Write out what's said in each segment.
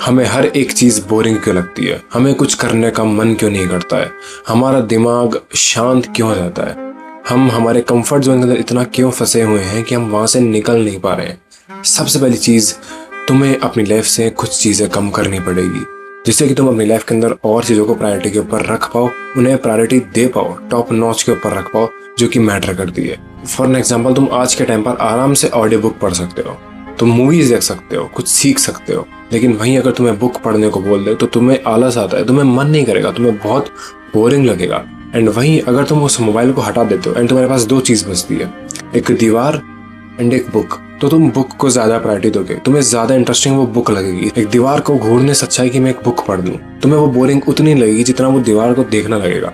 हमें हर एक चीज़ बोरिंग क्यों लगती है, हमें कुछ करने का मन क्यों नहीं करता है, हमारा दिमाग शांत क्यों रहता है, हम हमारे कंफर्ट जोन के अंदर इतना क्यों फंसे हुए हैं कि हम वहाँ से निकल नहीं पा रहे हैं। सबसे पहली चीज़, तुम्हें अपनी लाइफ से कुछ चीज़ें कम करनी पड़ेगी जिससे कि तुम अपनी लाइफ के अंदर और चीज़ों को प्रायोरिटी के ऊपर रख पाओ, उन्हें प्रायोरिटी दे पाओ, टॉप नॉच के ऊपर रख पाओ जो कि मैटर करती है। फॉर एग्जाम्पल, तुम आज के टाइम पर आराम से ऑडियो बुक पढ़ सकते हो, तुम मूवीज देख सकते हो, कुछ सीख सकते हो, लेकिन वहीं अगर तुम्हें बुक पढ़ने को बोल दे तो तुम्हें आलस आता है, तुम्हें मन नहीं करेगा, तुम्हें बहुत बोरिंग लगेगा। एंड वहीं अगर तुम उस मोबाइल को हटा देते हो एंड तुम्हारे पास दो चीज़ बचती है, एक दीवार एंड एक बुक, तो तुम बुक को ज़्यादा प्रायोरिटी दोगे, तुम्हें ज़्यादा इंटरेस्टिंग वो बुक लगेगी। एक दीवार को घूरने से अच्छा है कि मैं एक बुक पढ़ लूँ, तुम्हें वो बोरिंग उतनी लगेगी जितना वो दीवार को देखना लगेगा।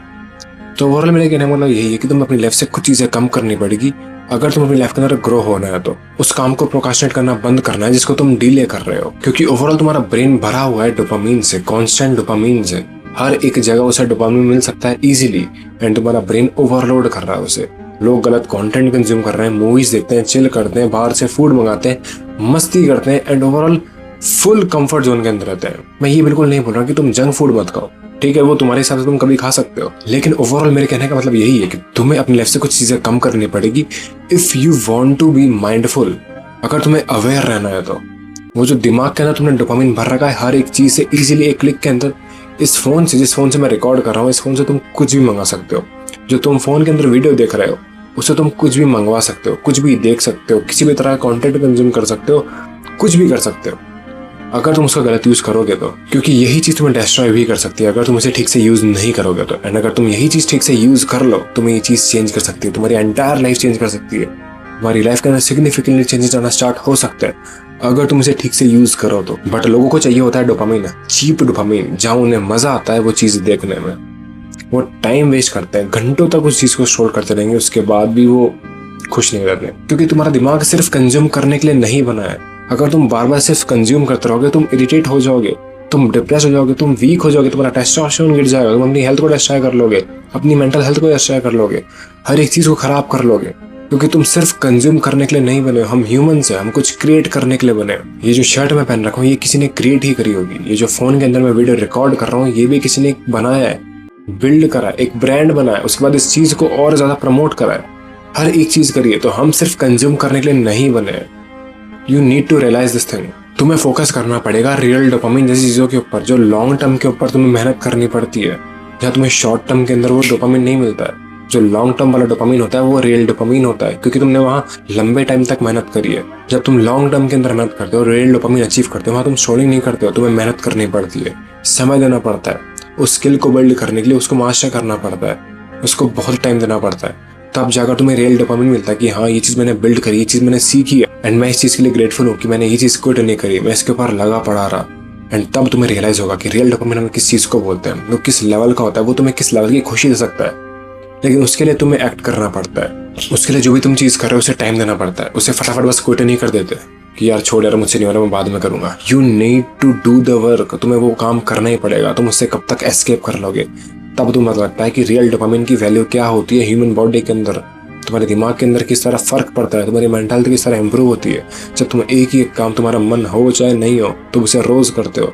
तो ओवरऑल मेरे कहने का मतलब यही है कि तुम्हें अपनी लाइफ से कुछ चीज़ें कम करनी पड़ेगी अगर तुम अपनी लाइफ के अंदर ग्रो होना है। तो उस काम को प्रोक्रास्टिनेट करना बंद करना है जिसको तुम डिले कर रहे हो, क्योंकि ओवरऑल तुम्हारा ब्रेन भरा हुआ है डोपामीन से, कांस्टेंट डोपामीन से। हर एक जगह उसे डोपामीन मिल सकता है इजीली एंड तुम्हारा ब्रेन ओवरलोड कर रहा है उसे। लोग गलत कंटेंट कंज्यूम कर रहे हैं, मूवीज देखते हैं, चिल करते हैं, बाहर से फूड मंगाते हैं, मस्ती करते हैं and overall full comfort zone के अंदर रहते हैं। मैं ये बिल्कुल नहीं बोल रहा कि तुम जंक फूड मत खाओ, ठीक है, वो तुम्हारे हिसाब से तुम कभी खा सकते हो, लेकिन ओवरऑल मेरे कहने का मतलब यही है कि तुम्हें अपनी लाइफ से कुछ चीजें कम करनी पड़ेगी if you want to be mindful. अगर तुम्हें अवेयर रहना है तो वो जो दिमाग के अंदर तुमने डोपामिन भर रखा है हर एक चीज से इजीली एक क्लिक के अंदर, इस फोन से, जिस फोन से मैं रिकॉर्ड कर रहा हूँ, इस फोन से तुम कुछ भी मंगा सकते हो। जो तुम फोन के अंदर वीडियो देख रहे हो उससे तुम कुछ भी मंगवा सकते हो, कुछ भी देख सकते हो, किसी भी तरह का कंटेंट कंज्यूम कर सकते हो, कुछ भी कर सकते हो अगर तुम उसका गलत यूज करोगे तो, क्योंकि यही चीज तुम्हें डिस्ट्रॉय भी कर सकती है अगर तुम इसे ठीक से यूज नहीं करोगे तो। एंड अगर तुम यही चीज ठीक से यूज कर लो, तुम्हें ये चीज चेंज कर सकती है, तुम्हारी एंटायर लाइफ चेंज कर सकती है, तुम्हारी लाइफ के अंदर सिग्निफिकेंटली चेंजेस आना स्टार्ट हो सकते हैं अगर तुम इसे ठीक से यूज करो तो। बट लोगों को चाहिए होता है डोपामिन, चीप डोपामिन, जहां उन्हें मजा आता है वो चीज देखने में। वो टाइम वेस्ट करते हैं, घंटों तक उस चीज को स्टोर करते रहेंगे, उसके बाद भी वो खुश नहीं रहते, क्योंकि तुम्हारा दिमाग सिर्फ कंज्यूम करने के लिए नहीं बना है। अगर तुम बार बार सिर्फ कंज्यूम करते रहोगे तुम इरिटेट हो जाओगे, तुम डिप्रेस हो जाओगे, तुम वीक हो जाओगे, तुम्हारा टेस्टोस्टेरोन गिर जाएगा, तुम अपनी हेल्थ को डिस्ट्रॉय कर लोगे, अपनी मेंटल हेल्थ को डिस्ट्रॉय कर लोगे, हर एक चीज को खराब कर लोगे, क्योंकि तुम सिर्फ कंज्यूम करने के लिए नहीं बने हो। हम ह्यूमंस हैं, हम कुछ क्रिएट करने के लिए बने। ये जो शर्ट मैं पहन रखा हूँ ये किसी ने क्रिएट ही करी होगी, ये जो फोन के अंदर मैं वीडियो रिकॉर्ड कर रहा हूँ ये भी किसी ने बनाया है, बिल्ड करा है, एक ब्रांड बनाया, उसके बाद इस चीज को और ज्यादा प्रमोट करा है, हर एक चीज करिए। तो हम सिर्फ कंज्यूम करने के लिए नहीं बने हैं। You need to realise this thing. तुम्हें फोकस करना पड़ेगा रियल डोपामिन जैसी चीजों के ऊपर, जो लॉन्ग टर्म के ऊपर तुम्हें मेहनत करनी पड़ती है, जहाँ तुम्हें शॉर्ट टर्म के अंदर वो डोपामिन नहीं मिलता है। जो लॉन्ग टर्म वाला डोपामिन होता है वो रियल डोपामिन होता है, क्योंकि तुमने वहाँ लंबे टाइम तक मेहनत करी है। जब तुम लॉन्ग टर्म के अंदर मेहनत करते हो, रियल डोपामिन अचीव करते हो, वहाँ तुम स्ट्रोलिंग नहीं करते हो, तुम्हें मेहनत करनी पड़ती है, समय देना पड़ता है, उस स्किल को बिल्ड करने के लिए उसको मास्टर करना पड़ता है, उसको बहुत टाइम देना पड़ता है। तब जाकर तुम्हें रियल डोपामिन मिलता है कि हाँ ये चीज़ मैंने बिल्ड करी, ये चीज़ मैंने सीखी है एंड मैं इस चीज़ के लिए ग्रेटफुल हूँ कि मैंने ये चीज़ क्विट नहीं करी, मैं इसके ऊपर लगा पड़ा रहा। एंड तब तुम्हें रियलाइज होगा कि रियल डोपामिन हम किस चीज़ को बोलते हैं, वो किस लेवल का होता है, वो तुम्हें किस लेवल की खुशी दे सकता है, लेकिन उसके लिए तुम्हें एक्ट करना पड़ता है। उसके लिए जो भी तुम चीज़ कर रहे हो उसे टाइम देना पड़ता है, उसे फटाफट बस क्विट नहीं कर देते कि यार छोड़ यार मुझसे नहीं हो रहा, मैं बाद में करूंगा। You need to do the work, तुम्हें वो काम करना ही पड़ेगा। तुम उससे कब तक एस्केप कर लोगे? तब तुम्हें लगता है कि रियल डोपामिन की वैल्यू क्या होती है ह्यूमन बॉडी के अंदर, तुम्हारे दिमाग के अंदर किस तरह फर्क पड़ता है, तुम्हारी मेंटल हेल्थ किस तरह इंप्रूव होती है जब तुम एक ही एक काम, तुम्हारा मन हो चाहे नहीं हो, तुम उसे रोज करते हो,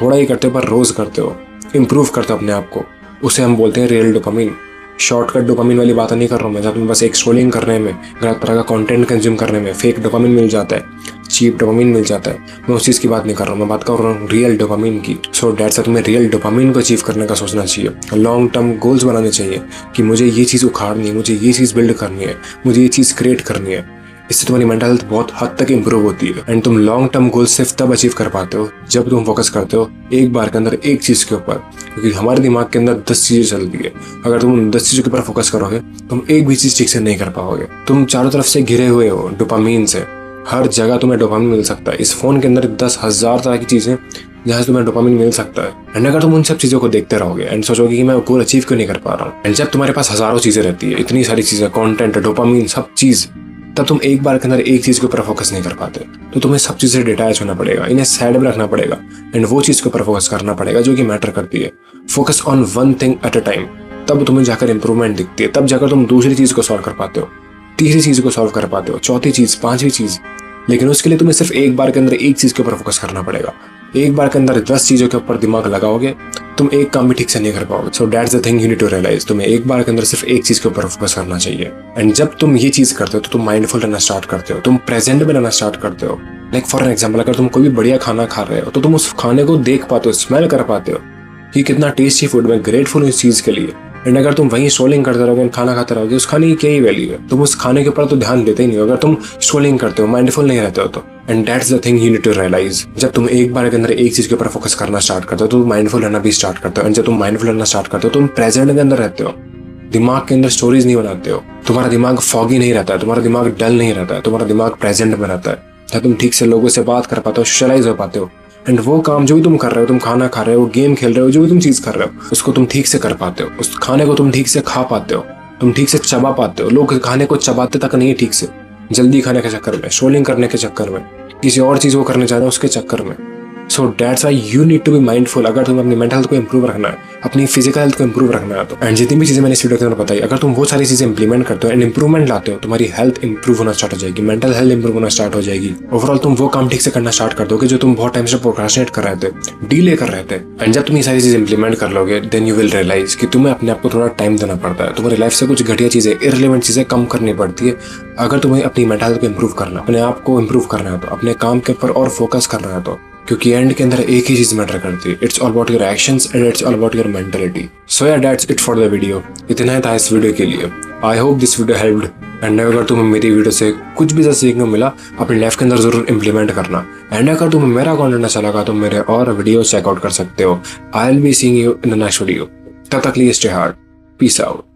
थोड़ा ही करते हो पर रोज करते हो, इंप्रूव करते हो अपने आप को। उसे हम बोलते हैं रियल डोपामिन। शॉर्टकट डोपामिन वाली बात नहीं कर रहा हूँ मैं, जब तुम्हें बस एक स्क्रोलिंग करने में, गलत तरह का कंटेंट कंज्यूम करने में फेक डोपामिन मिल जाता है, चीप डोपामिन मिल जाता है, मैं उस चीज़ की बात नहीं कर रहा हूँ, मैं बात कर रहा हूँ रियल डोपामिन की। सो डैट्स व्हाई तुम्हें रियल डोपामिन को अचीव करने का सोचना चाहिए, लॉन्ग टर्म गोल्स बनाने चाहिए कि मुझे ये चीज़ उखाड़नी है, मुझे ये चीज़ बिल्ड करनी है, मुझे ये चीज़ क्रिएट करनी है। इससे तुम्हारी मेंटल हेल्थ बहुत हद तक इंप्रूव होती है एंड तुम लॉन्ग टर्म गोल सिर्फ तब अचीव कर पाते हो जब तुम फोकस करते हो एक बार के अंदर एक चीज़ के ऊपर, क्योंकि हमारे दिमाग के अंदर 10 चीज़ें चलती है। अगर तुम उन 10 चीज़ों के ऊपर फोकस करोगे तुम एक भी चीज़ ठीक से नहीं कर पाओगे। तुम चारों तरफ से घिरे हुए हो डोपामिन से, हर जगह तुम्हें डोपामिन मिल सकता है। इस फोन के अंदर 10,000 तरह की चीज़ें जहाँ से तुम्हें डोपामिन मिल सकता है। एंड अगर तुम उन सब चीज़ों को देखते रहोगे एंड सोचोगे कि मैं गोल अचीव क्यों नहीं कर पा रहा हूँ, एंड जब तुम्हारे पास हज़ारों चीज़ें रहती है, इतनी सारी चीज़ें, कंटेंट, डोपामिन, सब चीज़, तब तुम एक बार के अंदर एक चीज़ के ऊपर फोकस नहीं कर पाते। तो तुम्हें सब चीज़ से डिटैच होना पड़ेगा, इन्हें साइड में रखना पड़ेगा एंड वो चीज़ के ऊपर फोकस करना पड़ेगा जो कि मैटर करती है। Focus on one thing at a time, तब तुम्हें जाकर इंप्रूवमेंट दिखती है, तब जाकर तुम दूसरी चीज़ को सॉल्व कर पाते हो, तीसरी चीज़ को सॉल्व कर पाते हो, चौथी चीज़, पांचवी चीज़। लेकिन उसके लिए तुम्हें सिर्फ एक बार के अंदर एक चीज़ के ऊपर फोकस करना पड़ेगा। एक बार के अंदर 10 चीजों के ऊपर दिमाग लगाओगे, तुम एक काम भी ठीक से नहीं कर पाओगे। So that's the thing you need to realise, तुम्हें एक बार के अंदर सिर्फ एक चीज के ऊपर फोकस करना चाहिए। एंड जब तुम ये चीज करते हो तो तुम माइंडफुल रहना स्टार्ट करते हो, तुम प्रेजेंट में रहना स्टार्ट करते हो। लाइक फॉर एन एग्जाम्पल, अगर तुम कोई भी बढ़िया खाना खा रहे हो तो तुम उस खाने को देख पाते हो, स्मेल कर पाते हो कि कितना टेस्टी फूड, मैं ग्रेटफुल हूँ इस चीज के लिए। एंड अगर तुम वहीं स्ट्रोलिंग करते रहोगे, खाना खाते रहोगे, उस खाने की क्या ही वैल्यू है? तुम उस खाने के ऊपर तो ध्यान देते ही नहीं हो अगर तुम स्ट्रोलिंग करते हो, माइंडफुल नहीं रहते हो तो। And that's the thing you need to realise, जब तुम एक बार के अंदर एक चीज के ऊपर फोकस करना स्टार्ट करते हो तो तुम माइंडफुल रहना भी स्टार्ट करते हो। एंड जब तुम माइंडफुल रहना स्टार्ट करते हो तुम प्रेजेंट के अंदर रहते हो, दिमाग के अंदर स्टोरीज नहीं बनाते हो, तुम्हारा दिमाग फॉगी नहीं रहता है, तुम्हारा दिमाग डल नहीं रहता है, तुम्हारा दिमाग प्रेजेंट में रहता है। जब तुम ठीक से लोगों से बात कर पाते हो, सोशलाइज हो पाते हो, एंड वो काम जो भी तुम कर रहे हो, तुम खाना खा रहे हो, गेम खेल रहे हो, जो भी तुम चीज कर रहे हो उसको तुम ठीक से कर पाते हो, उस खाने को तुम ठीक से खा पाते हो, तुम ठीक से चबा पाते हो। लोग खाने को चबाते तक नहीं ठीक से, जल्दी खाने के चक्कर में, स्ट्रोलिंग करने के चक्कर में, किसी और चीज को करने जा रहे हो उसके चक्कर में। So that's why you need to be mindful अगर तुम्हें अपनी मेंटल हेल्थ को इंप्रूव रखना है, अपनी फिजिकल हेल्थ को इंप्रूव रखना है तो। एंड जितनी भी चीजें मैंने इस वीडियो के अंदर बताई, अगर तुम वो सारी चीजें इंप्लीमेंट करते हो एंड इंप्रूवमेंट लाते हो, तुम्हारी हेल्थ इंप्रूव होना स्टार्ट हो जाएगी, मेंटल हेल्थ इंप्रूव होना स्टार्ट हो जाएगी। ओवरऑल तुम वो काम ठीक से करना स्टार्ट कर दोगे जो तुम बहुत टाइम से प्रोक्रास्टिनेट कर रहे थे, डिले कर रहे थे। एंड जब तुम ये सारी चीजें इंप्लीमेंट कर लोगे, देन यू विल रियलाइज कि तुम्हें अपने आप को थोड़ा टाइम देना पड़ता है, तुम्हारी लाइफ से कुछ घटिया चीजें, इररिलेवेंट चीजें कम करनी पड़ती है अगर तुम्हें अपनी मेंटल हेल्थ को इंप्रूव करना, अपने आप को इंप्रूव करना है तो, अपने काम के ऊपर और फोकस करना है तो। क्योंकि एंड के अंदर एक ही चीज मैटर करती है, it's all about your actions and it's all about your mentality. So yeah that's it for the video, इतना ही था इस वीडियो के लिए। I hope this video helped, and अगर तुम्हें मेरी वीडियो से कुछ भी सीखने को मिला, अपनी लाइफ के अंदर जरूर इंप्लीमेंट करना। एंड अगर तुम्हें मेरा कंटेंट अच्छा लगा तो मेरे और वीडियो चेकआउट कर सकते हो। I will be seeing you in the next video, तब तक लिए स्टे हार्ड, पीस आउट।